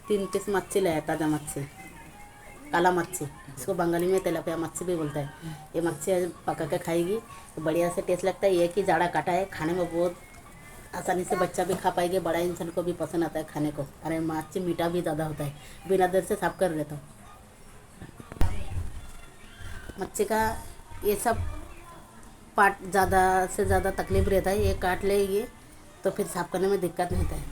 तीन पीस मच्छी लाया, ताज़ा मच्छी, काला मच्छी, इसको बंगाली में तेलापिया मच्छी भी बोलता है। ये मच्छी आज पका के खाएगी तो बढ़िया से टेस्ट लगता है। ये कि जाड़ा काटा है, खाने में बहुत आसानी से बच्चा भी खा पाएंगे, बड़ा इंसान को भी पसंद आता है खाने को। अरे मच्छी मीठा भी ज़्यादा होता है। बिना देर से साफ कर लेता हूँ मच्छी का। ये सब पार्ट ज़्यादा से ज़्यादा तकलीफ रहता है, ये काट लेंगे तो फिर साफ करने में दिक्कत नहीं होता है।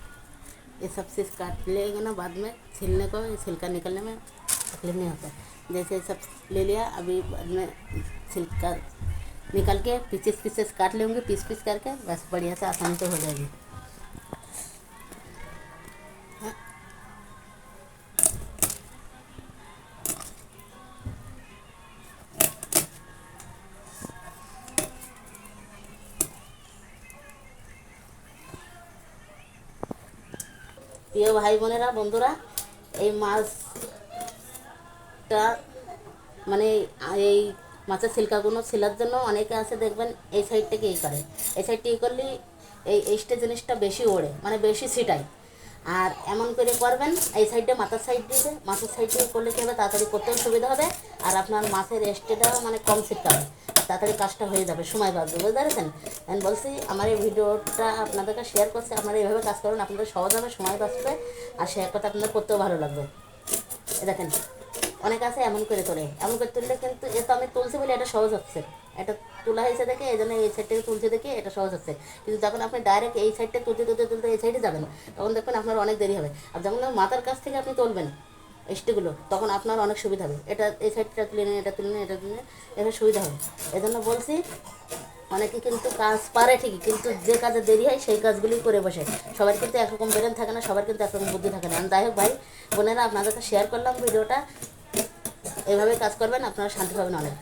ये सब चीज़ काट लेंगे ना बाद में, छीलने को छिलका निकलने में तकलीफ नहीं होता है। जैसे सब ले लिया, अभी बाद में छिलका निकल के पीसेस पीसेस काट लेंगे, पीस पीस करके, बस बढ़िया से आसानी से हो जाएगी। প্রিয় ভাই বোনেরা, বন্ধুরা, এই মাছটা মানে এই মাছের ছিলকাগুলো ছিলার জন্য অনেকে আছে দেখবেন এই সাইড থেকে এই করে, এই সাইডটা এই করলে এই এইটা জিনিসটা বেশি ওড়ে, মানে বেশি ছিটায়। আর এমন করে করবেন, এই সাইডে মাথার সাইড দিয়ে, মাথার সাইড দিয়ে করলে কী হবে, তাড়াতাড়ি করতেও সুবিধা হবে। আর আপনার মাছের রেস্টেটাও মানে কম ছিটকাবে, তাড়াতাড়ি কাজটা হয়ে যাবে, সময় বাঁচবে। বুঝতে পেরেছেন? আমি বলছি আমার এই ভিডিওটা আপনাদেরকে শেয়ার করছি, আপনারা এইভাবে কাজ করুন, আপনাদের সহজ হবে, সময় বাঁচবে, আর শেয়ার করতে আপনাদের করতেও ভালো লাগবে। দেখেন অনেক আছে এমন করে তোলে, এমন করে তুললে কিন্তু এ তো আমি তুলছি বলে এটা সহজ হচ্ছে, এটা তোলা হয়েছে দেখে এই জন্য এই সাইড থেকে তুলছে দেখে এটা সহজ হচ্ছে। কিন্তু যখন আপনি ডাইরেক্ট এই সাইডটা তুলতে তুলতে তুলতে এই সাইডে যাবেন, তখন দেখবেন আপনার অনেক দেরি হবে। আর যখন মাথার কাছ থেকে আপনি তুলবেন স্টিকগুলো, তখন আপনার অনেক সুবিধা হবে। এটা এই সাইডটা তুলে নিন, এটা তুলে নিন, এটা তুলে নিন, এটা সুবিধা হবে। এই জন্য বলছি, অনেকে কিন্তু কাজ পারে ঠিকই, কিন্তু যে কাজে দেরি হয় সেই কাজগুলি করে বসে। সবার কিন্তু একরকম ব্রেন থাকে না, সবার কিন্তু একরকম বুদ্ধি থাকে না। যাই হোক ভাই বোনেরা, আপনাদেরকে শেয়ার করলাম ভিডিওটা, এইভাবে কাজ করবেন, আপনারা শান্তি পাবেন অনেক।